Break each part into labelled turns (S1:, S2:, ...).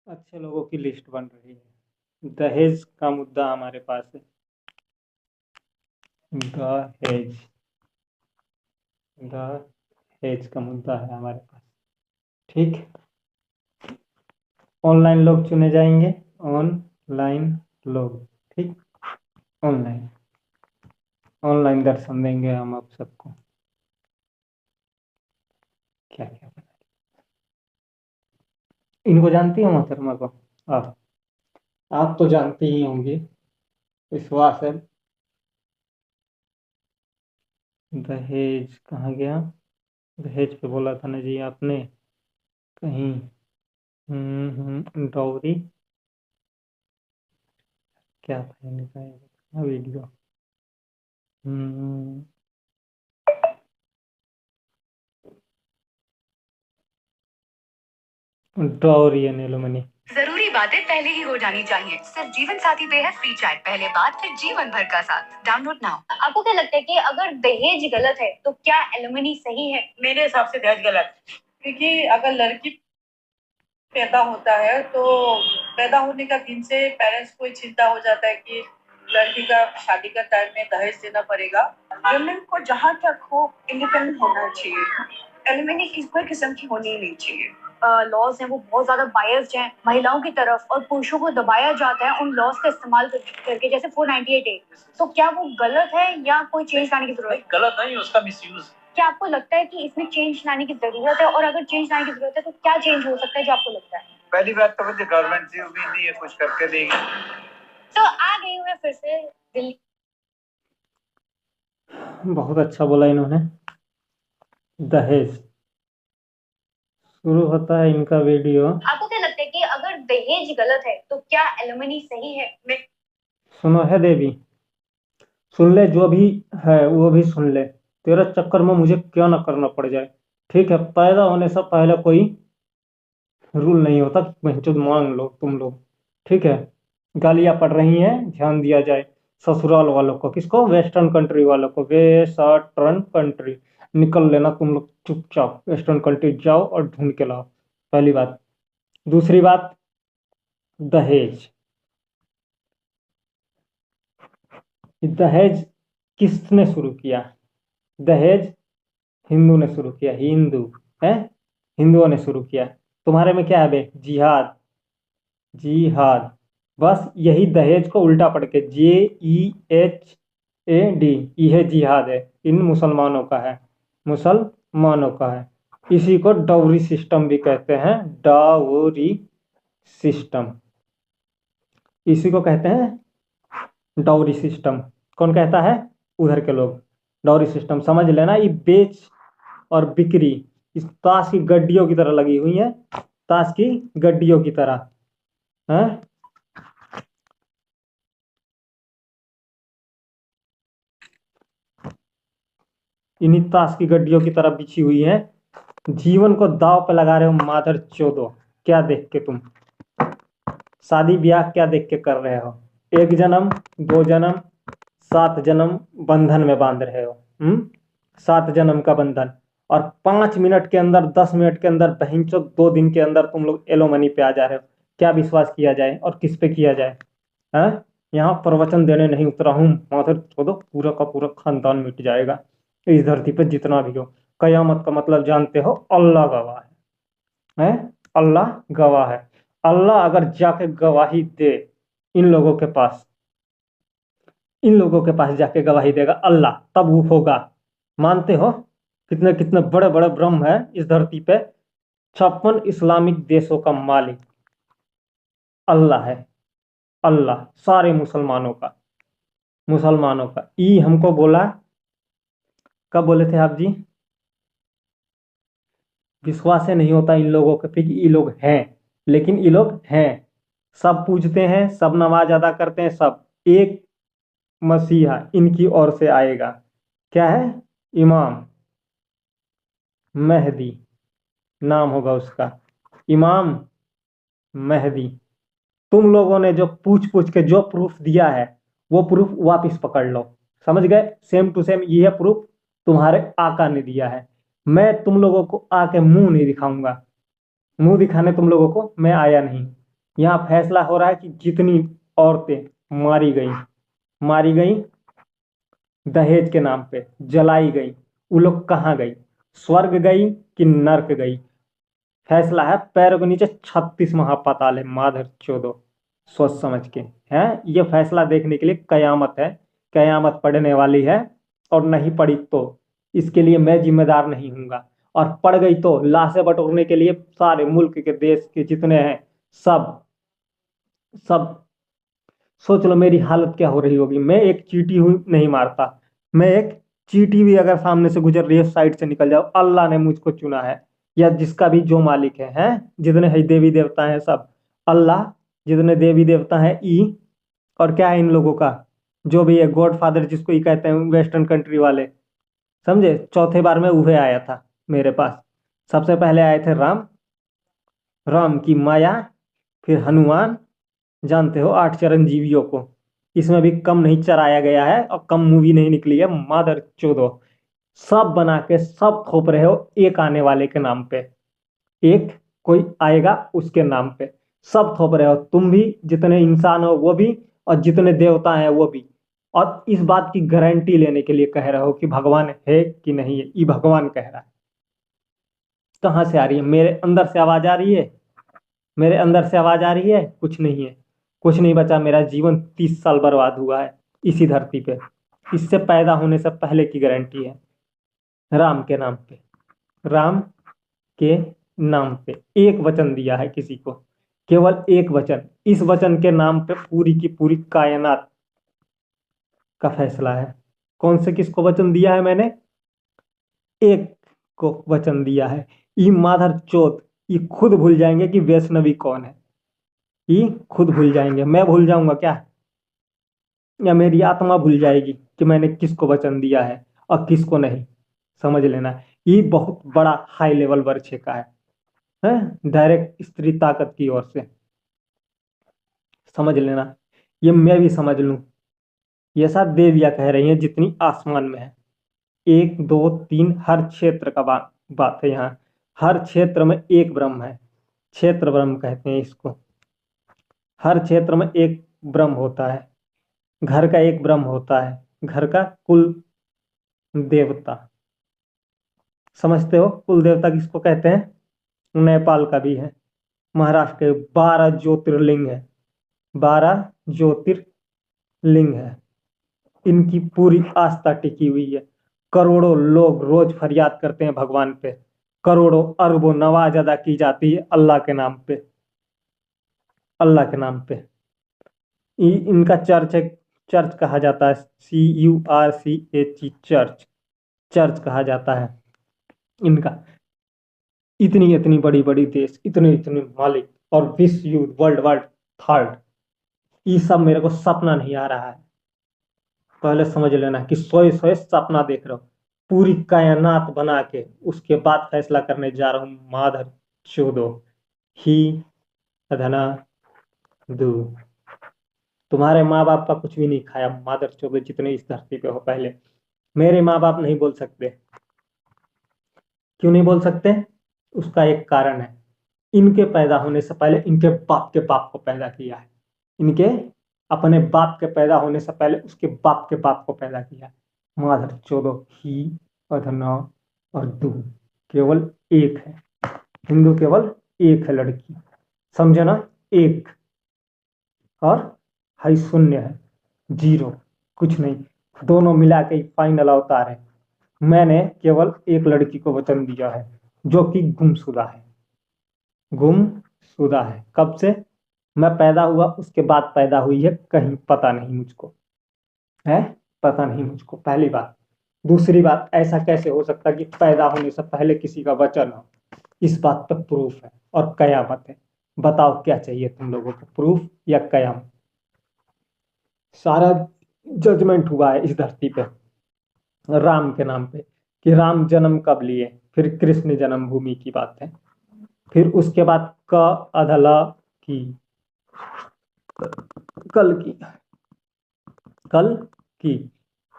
S1: अच्छे लोगों की लिस्ट बन रही है। दहेज का मुद्दा हमारे पास है। दहेज दहेज का मुद्दा है हमारे पास। ठीक। ऑनलाइन लोग चुने जाएंगे। ऑनलाइन लोग। ठीक। ऑनलाइन ऑनलाइन दर्शन देंगे हम आप सबको। क्या क्या बना। इनको जानती हो मोहतरमा को? आप आप तो जानती ही होंगी। विश्वास है। दहेज कहाँ गया? दहेज पे बोला था ना जी आपने कहीं। डॉवरी। क्या था इनका ये video? Hmm dowry and alimony.
S2: जरूरी बातें पहले ही हो जानी चाहिए। सिर्फ जीवन साथी पे है फ्री चैट। पहले बात फिर जीवन भर का साथ। Download now. आपको क्या लगता है कि अगर दहेज गलत है तो क्या एलिमनी सही है?
S3: मेरे हिसाब से दहेज गलत है। क्योंकि अगर लड़की पैदा होता है तो पैदा होने का दिन से पेरेंट्स को चिंता हो जाता है कि लड़की का शादी का टाइम में दहेज देना पड़ेगा। वुमेन को जहाँ तक हो इंडिपेंडेंट होना चाहिए। एलिमनी की कोई किस्म की होनी ही नहीं चाहिए।
S2: लॉज हैं वो बहुत ज्यादा बायस्ड हैं महिलाओं की तरफ और पुरुषों को दबाया जाता है उन लॉज का इस्तेमाल करके, जैसे 498 ए। तो क्या वो गलत है या कोई चेंज लाने की जरूरत है?
S3: गलत नहीं, उसका मिसयूज।
S2: क्या आपको लगता है कि इसमें चेंज लाने की जरूरत है, और अगर चेंज लाने की जरूरत है तो क्या चेंज हो सकता है जो आपको लगता है?
S3: पहली बात तो मुझे गवर्नमेंट से उम्मीद नहीं है कुछ करके देगी।
S2: तो आ गई हूँ मैं फिर से दिल्ली।
S1: बहुत अच्छा बोला इन्होंने। दहेज शुरू होता है इनका वीडियो।
S2: आपको क्या लगता है कि अगर दहेज गलत है तो क्या एलिमनी सही है?
S1: सुनो है देवी, सुन ले जो भी है वो भी सुन ले। तेरा चक्कर में मुझे क्या ना करना पड़ जाए। ठीक है, पैदा होने से पहले कोई रूल नहीं होता कि बहनचोद मांग लो तुम लोग। ठीक है। गालियां पड़ रही हैं, ध्यान दिया जाए। ससुराल वालों को, किसको? वेस्टर्न कंट्री वालों को। वेस्टर्न कंट्री निकल लेना तुम लोग चुपचाप। वेस्टर्न कंट्री जाओ और ढूंढ के लाओ। पहली बात। दूसरी बात, दहेज। दहेज किसने शुरू किया? दहेज हिंदू ने शुरू किया। हिंदू है। हिंदुओं ने शुरू किया। तुम्हारे में क्या है बे? जिहाद। जिहाद। बस यही दहेज को उल्टा पढ़ के JEHAD, यह जिहाद है। इन मुसलमानों का है। मुसलमानों का है। इसी को डाउरी सिस्टम भी कहते हैं। डाउरी सिस्टम इसी को कहते हैं डाउरी सिस्टम। कौन कहता है? उधर के लोग। डाउरी सिस्टम समझ लेना, ये बेच और बिक्री इस ताश की गड्डियों की तरह लगी हुई है। ताश की गड्डियों की तरह है। इन्हीं ताश की गड्डियों की तरह बिछी हुई है। जीवन को दांव पे लगा रहे हो मादर चोदो। क्या देख के तुम शादी ब्याह क्या देख के कर रहे हो? एक जन्म, दो जन्म, 7 जन्म बंधन में बांध रहे हो। 7 जन्म का बंधन। और 5 मिनट के अंदर, 10 मिनट के अंदर, बहनचोद 2 दिन के अंदर तुम लोग एलोमनी पे आ जा रहे हो। क्या विश्वास किया जाए और किस पे किया जाए? हैं? यहाँ प्रवचन देने नहीं उतरा हूँ माधर चोदो, पूरा का पूरा खानदान मिट जाएगा इस धरती पे जितना भी हो। कयामत का मतलब जानते हो? अल्लाह गवाह है। अल्लाह गवाह है। अल्लाह अगर जाके गवाही दे इन लोगों के पास, इन लोगों के पास जाके गवाही देगा अल्लाह, तब वो होगा। मानते हो? कितने कितने बड़े बड़े ब्रह्म है इस धरती पे। 56 इस्लामिक देशों का मालिक अल्लाह है। अल्लाह सारे मुसलमानों का ई हमको बोला। कब बोले थे आप जी? विश्वास ही नहीं होता इन लोगों के पे कि ये लोग हैं। लेकिन ये लोग हैं। सब पूजते हैं, सब नमाज अदा करते हैं, सब। एक मसीहा इनकी ओर से आएगा। क्या है? इमाम मेहदी नाम होगा उसका। इमाम मेहदी। तुम लोगों ने जो पूछ पूछ के जो प्रूफ दिया है वो प्रूफ वापस पकड़ लो। समझ गए? सेम टू सेम ये प्रूफ तुम्हारे आका ने दिया है। मैं तुम लोगों को आके मुंह नहीं दिखाऊंगा। मुंह दिखाने तुम लोगों को मैं आया नहीं। यहाँ फैसला हो रहा है कि जितनी औरतें मारी गई दहेज के नाम पे, जलाई गई, वो लोग कहाँ गई, स्वर्ग गई कि नर्क गई। फैसला है, पैरों के नीचे 36 महापाताल है माधर चोदो, सोच समझ के। है ये फैसला देखने के लिए कयामत है, कयामत पड़ने वाली है। और नहीं पड़ी तो इसके लिए मैं जिम्मेदार नहीं हूंगा, और पड़ गई तो लाशें बटोरने के लिए सारे मुल्क के, देश के जितने हैं, सब सब सोच लो मेरी हालत क्या हो रही होगी। मैं एक चींटी हुई नहीं मारता, मैं एक चींटी भी अगर सामने से गुजर रही है साइड से निकल जाओ, अल्लाह ने मुझको चुना है, या जिसका भी जो मालिक है, हैं जितने है देवी देवता हैं सब, अल्लाह, जितने देवी देवता हैं ई, और क्या है इन लोगों का जो भी है गॉड फादर जिसको ही कहते हैं वेस्टर्न कंट्री वाले, समझे। चौथे बार में वह आया था मेरे पास। सबसे पहले आए थे राम, राम की माया, फिर हनुमान, जानते हो 8 चिरंजीवियों को, इसमें भी कम नहीं चराया गया है और कम मूवी नहीं निकली है मादर चोदो। सब बना के सब थोप रहे हो एक आने वाले के नाम पे, एक कोई आएगा उसके नाम पे सब थोप रहे हो, तुम भी, जितने इंसान हो वो भी, और जितने देवता हैं वो भी। और इस बात की गारंटी लेने के लिए कह रहे हो कि भगवान है कि नहीं है, ये भगवान कह रहा है। कहाँ से आ रही है, मेरे अंदर से आवाज आ रही है, मेरे अंदर से आवाज आ रही है, कुछ नहीं है, कुछ नहीं बचा। मेरा जीवन 30 साल बर्बाद हुआ है इसी धरती पे, इससे पैदा होने से पहले की गारंटी है। राम के नाम पे, राम के नाम पे एक वचन दिया है किसी को, केवल एक वचन, इस वचन के नाम पे पूरी की पूरी कायनात का फैसला है। कौन से किसको वचन दिया है मैंने, एक को वचन दिया है। ये माधर चोत, ये खुद भूल जाएंगे कि वैष्णवी कौन है, ये खुद भूल जाएंगे। मैं भूल जाऊंगा क्या, या मेरी आत्मा भूल जाएगी कि मैंने किसको वचन दिया है और किसको नहीं। समझ लेना, ये बहुत बड़ा हाई लेवल वर्षे का है डायरेक्ट स्त्री ताकत की ओर से। समझ लेना, ये मैं भी समझ लूं, ये सब देवियां कह रही हैं जितनी आसमान में है। 1 2 3 हर क्षेत्र का बात है यहाँ, हर क्षेत्र में एक ब्रह्म है, क्षेत्र ब्रह्म कहते हैं इसको। हर क्षेत्र में एक ब्रह्म होता है, घर का एक ब्रह्म होता है, घर का कुल देवता। समझते हो कुल देवता किसको कहते हैं, नेपाल का भी है, महाराष्ट्र के 12 ज्योतिर्लिंग है, 12 ज्योतिर्लिंग है, इनकी पूरी आस्था टिकी हुई है। करोड़ों लोग रोज फरियाद करते हैं भगवान पे, करोड़ों अरबों नवाज अदा की जाती है अल्लाह के नाम पे, अल्लाह के नाम पे। इनका चर्च है, चर्च कहा जाता है, CURCH, चर्च, चर्च कहा जाता है इनका। इतनी इतनी बड़ी बड़ी देश, इतने इतने मालिक, और विश्व युद्ध, वर्ल्ड वार थर्ड, ये सब मेरे को सपना नहीं आ रहा है। पहले समझ लेना कि सोए सोए सपना देख रहे हो, पूरी कायनात बना के उसके बाद फैसला करने जा रहा हूँ माधर चोदो ही अधना दू। तुम्हारे माँ बाप का कुछ भी नहीं खाया माधर चोदो, जितने इस धरती पे हो। पहले मेरे माँ बाप नहीं बोल सकते, क्यों नहीं बोल सकते, उसका एक कारण है, इनके पैदा होने से पहले इनके बाप के बाप को पैदा किया है, इनके अपने बाप के पैदा होने से पहले उसके बाप के बाप को पैदा किया है। माधर चोदो ही अधना और दू, केवल एक है हिंदू, केवल एक है लड़की, समझे ना, एक, और हाई शून्य है, जीरो, कुछ नहीं, दोनों मिला के फाइनल अवतार है। मैंने केवल एक लड़की को वचन दिया है जो कि गुमशुदा है, गुमशुदा है। कब से, मैं पैदा हुआ उसके बाद पैदा हुई है, कहीं पता नहीं मुझको, है पता नहीं मुझको, पहली बात। दूसरी बात, ऐसा कैसे हो सकता कि पैदा होने से पहले किसी का वचन हो, इस बात पर प्रूफ है और कयामत है। बताओ क्या चाहिए तुम लोगों को, प्रूफ या कयामत। सारा जजमेंट हुआ है इस धरती पे राम के नाम पे, कि राम जन्म कब लिए, फिर कृष्ण जन्मभूमि की बात है, फिर उसके बाद क अधला की, कल की, कल की,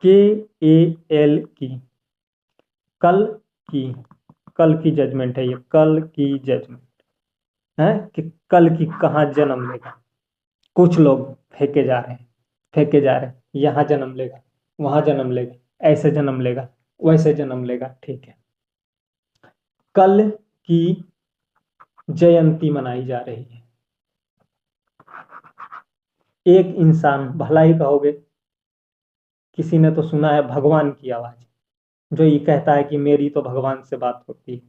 S1: KAL की, कल की, कल की जजमेंट है ये, कल की जजमेंट। है कि कल की कहाँ जन्म लेगा। कुछ लोग फेंके जा रहे हैं, फेंके जा रहे हैं, यहाँ जन्म लेगा, वहां जन्म लेगा, ऐसे जन्म लेगा, वैसे जन्म लेगा। ठीक है, कल की जयंती मनाई जा रही है। एक इंसान, भलाई कहोगे, किसी ने तो सुना है भगवान की आवाज, जो ये कहता है कि मेरी तो भगवान से बात होती है।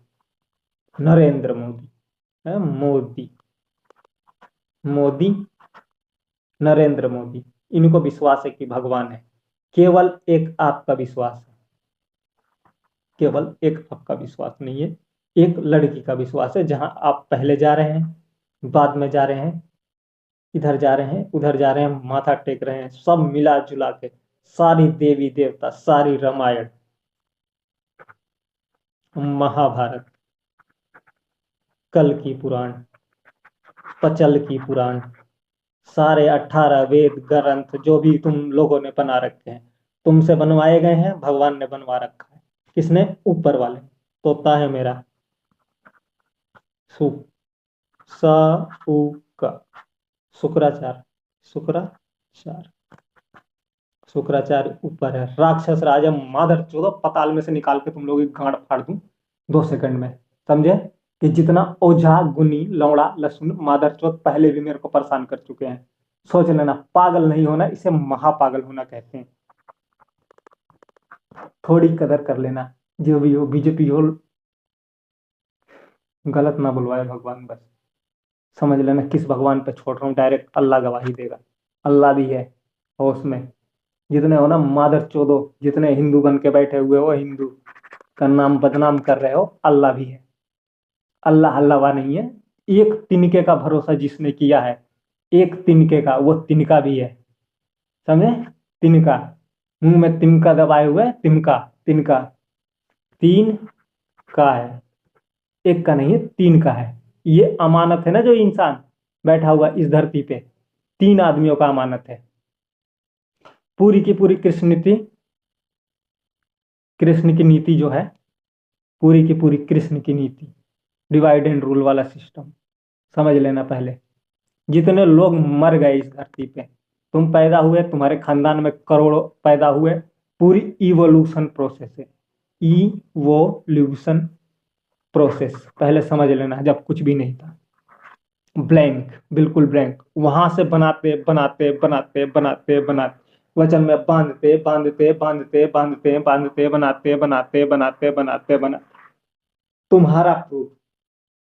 S1: नरेंद्र मोदी है, मोदी, मोदी, नरेंद्र मोदी, इनको विश्वास है कि भगवान है। केवल एक आपका विश्वास है, केवल एक आपका विश्वास नहीं है, एक लड़की का विश्वास है। जहां आप पहले जा रहे हैं, बाद में जा रहे हैं, इधर जा रहे हैं, उधर जा रहे हैं, माथा टेक रहे हैं, सब मिला जुला के सारी देवी देवता, सारी रामायण, महाभारत, कल की पुराण, पचल की पुराण, सारे 18 वेद ग्रंथ जो भी तुम लोगों ने बना रखे हैं, तुमसे बनवाए गए हैं, भगवान ने बनवा रखा है। किसने? ऊपर वाले। तोता है मेरा, सु, सा, उ, का, शुक्राचार्य, शुक्राचार्य, शुक्राचार्य ऊपर है। राक्षस राजा माधर चौदह पताल में से निकाल के तुम लोग की गांड फाड़ दूं 2 सेकंड में। समझे कि जितना ओझा गुनी लौड़ा लसुन मादर चौथ पहले भी मेरे को परेशान कर चुके हैं। सोच लेना, पागल नहीं होना, इसे महापागल होना कहते हैं। थोड़ी कदर कर लेना, जो भी हो, बीजेपी हो, गलत ना बुलवाए भगवान, बस समझ लेना किस भगवान पे छोड़ रहा हूँ। डायरेक्ट अल्लाह गवाही देगा, अल्लाह भी है होश में। जितने हो ना मादर चोदो, जितने हिंदू बन के बैठे हुए हो, हिंदू का नाम बदनाम कर रहे हो, अल्लाह भी है। अल्लाह अल्लाह नहीं है। एक तिनके का भरोसा जिसने किया है, एक तिनके का, वो तिनका भी है। समझे? तिनका, मुंह में तिनका दबाए हुए, तिनका, तिनका, तीन का है, एक का नहीं है, तीन का है। ये अमानत है ना, जो इंसान बैठा हुआ इस धरती पे, 3 आदमियों का अमानत है। पूरी की पूरी कृष्ण नीति, कृष्ण की नीति जो है, पूरी की पूरी कृष्ण की नीति, डिवाइड एंड रूल वाला सिस्टम, समझ लेना। पहले जितने लोग मर गए इस धरती पे, तुम पैदा हुए, तुम्हारे खानदान में करोड़ों पैदा हुए, पूरी इवोल्यूशन प्रोसेस है, इवोल्यूशन प्रोसेस। पहले समझ लेना, जब कुछ भी नहीं था, ब्लैंक, बिल्कुल ब्लैंक, वहां से बनाते बनाते बनाते बनाते बनाते वचन में बांधते बांधते बांधते बांधते बांधते बनाते बनाते बनाते बनाते बना, तुम्हारा प्रूफ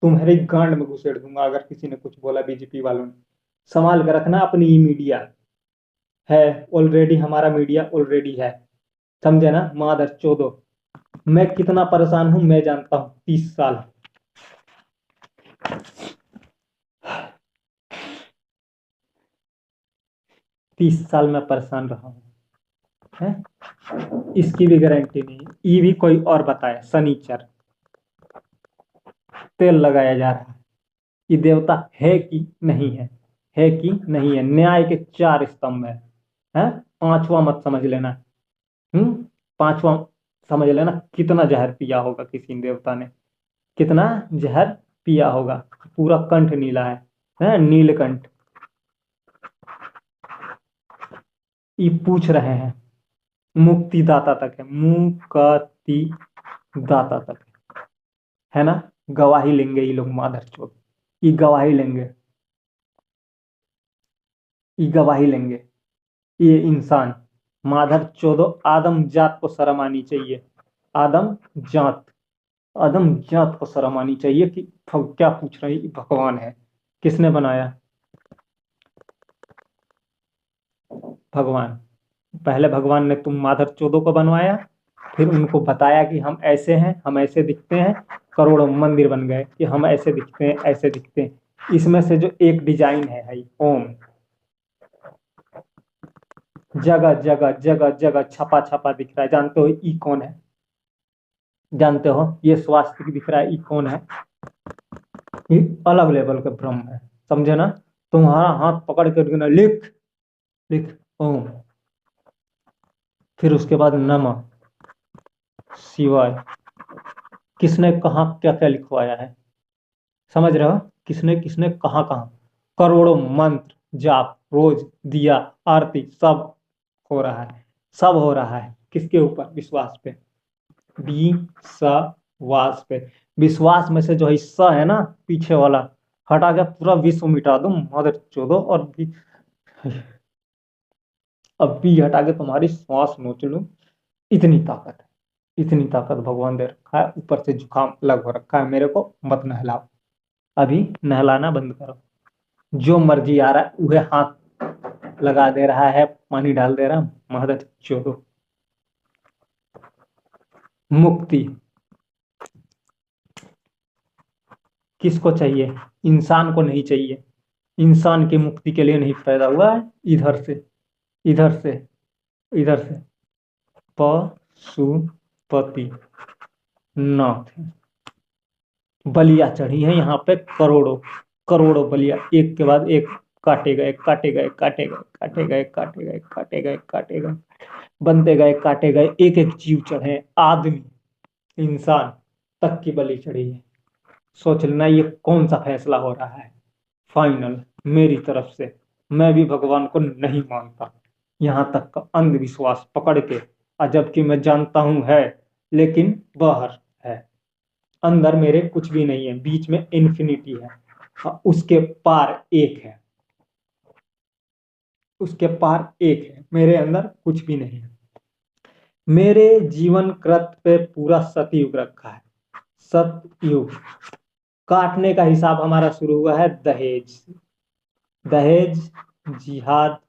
S1: तुम्हारी गांड में घुसेड़ दूंगा अगर किसी ने कुछ बोला। बीजेपी वालों ने संभाल कर रखना अपनी ई मीडिया है, ऑलरेडी हमारा मीडिया ऑलरेडी है, समझे ना। मादर चोदो, मैं कितना परेशान हूं मैं जानता हूं। 30 साल, 30 साल में परेशान रहा हूं, है? इसकी भी गारंटी नहीं। ये भी कोई और बताए, शनिचर तेल लगाया जा रहा है, ये देवता है कि नहीं है, है कि नहीं है। न्याय के 4 स्तंभ है? 5वां मत समझ लेना। 5वां समझ लेना। कितना जहर पिया होगा किसी देवता ने, कितना जहर पिया होगा। पूरा कंठ नीला है नीलकंठ। ये पूछ रहे हैं, मुक्तिदाता तक है, मुक्ति दाता तक है ना। गवाही लेंगे ये लोग, माधर चोद, ये गवाही लेंगे, ये गवाही लेंगे। ये इंसान माधर चोदो, आदम जात को शर्म आनी चाहिए। आदम जात, आदम जात को शर्म आनी चाहिए कि क्या पूछ रहे हैं, भगवान है। किसने बनाया? भगवान। पहले भगवान ने तुम माधर चोदो को बनवाया, फिर उनको बताया कि हम ऐसे हैं, हम ऐसे दिखते हैं, करोड़ों मंदिर बन गए कि हम ऐसे दिखते हैं, ऐसे दिखते हैं। इसमें से जो एक डिजाइन है भाई, ओम, जगह जगह जगह जगह छपा छपा दिख रहा है। जानते हो ई कौन है? जानते हो ये स्वास्तिक दिख रहा है, ई कौन है? ये अलग लेवल का ब्रह्म है, समझे ना। तुम्हारा हाथ पकड़ कर ना, लिख लिख ओम, फिर उसके बाद नमः शिवाय। किसने कहा क्या क्या लिखवाया है, समझ रहे हो? किसने किसने कहाँ कहाँ करोड़ों मंत्र जाप रोज दिया आरती सब हो रहा है, सब हो रहा है। किसके ऊपर? विश्वास पे, विश्वास पे। विश्वास में से जो हिस्सा है ना पीछे वाला हटा के पूरा विश्व मिटा दूं मदर चोदो, और भी अब भी हटा के तुम्हारी श्वास नोच लूं। इतनी ताकत है, इतनी ताकत भगवान दे रखा है। ऊपर से जुकाम अलग हो रखा है मेरे को, मत नहलाओ, अभी नहलाना बंद करो। जो मर्जी आ रहा है वह हाथ लगा दे रहा है, पानी डाल दे रहा है, मदद चोदो। मुक्ति किसको चाहिए? इंसान को नहीं चाहिए। इंसान की मुक्ति के लिए नहीं पैदा हुआ है। इधर से, इधर से, इधर से पशुपति नाथ बलिया चढ़ी है यहाँ पे, करोड़ों करोड़ों बलिया, एक के बाद एक काटे गए, काटे गए, काटे गए, काटे गए, काटे गए, काटे गए, काटे गए, बनते गए, काटे गए, एक एक जीव चढ़े, आदमी इंसान तक की बलि चढ़ी है। सोच लेना ये कौन सा फैसला हो रहा है फाइनल मेरी तरफ से। मैं भी भगवान को नहीं मानता, यहाँ तक का अंधविश्वास पकड़ के, जबकि मैं जानता हूं है, लेकिन बाहर है, अंदर मेरे कुछ भी नहीं है। बीच में इन्फिनिटी है, उसके पार एक है, उसके पार एक है, मेरे अंदर कुछ भी नहीं है। मेरे जीवन कृत पे पूरा सतयुग रखा है, सतयुग। काटने का हिसाब हमारा शुरू हुआ है दहेज से। दहेज, जिहाद,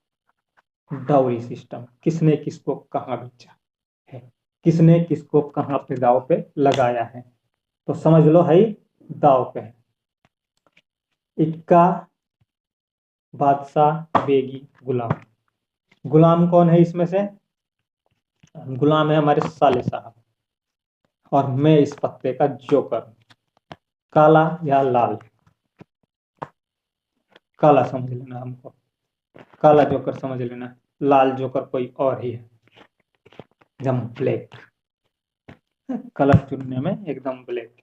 S1: डाउरी सिस्टम, किसने किसको कहाँ बेचा है, किसने किसको कहाँ पे दाव पे लगाया है, तो समझ लो है दाव पे है। इक्का, बादशाह, बेगी, गुलाम। गुलाम कौन है इसमें से? गुलाम है हमारे साले साहब, और मैं इस पत्ते का जोकर, काला या लाल। काला समझ लेना हमको, काला जोकर समझ लेना, लाल जोकर कोई और ही है, एकदम ब्लैक, कलर चुनने में एकदम ब्लैक।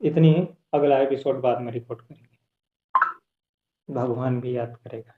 S1: इतनी ही, अगला एपिसोड बाद में रिकॉर्ड करेंगे, भगवान भी याद करेगा।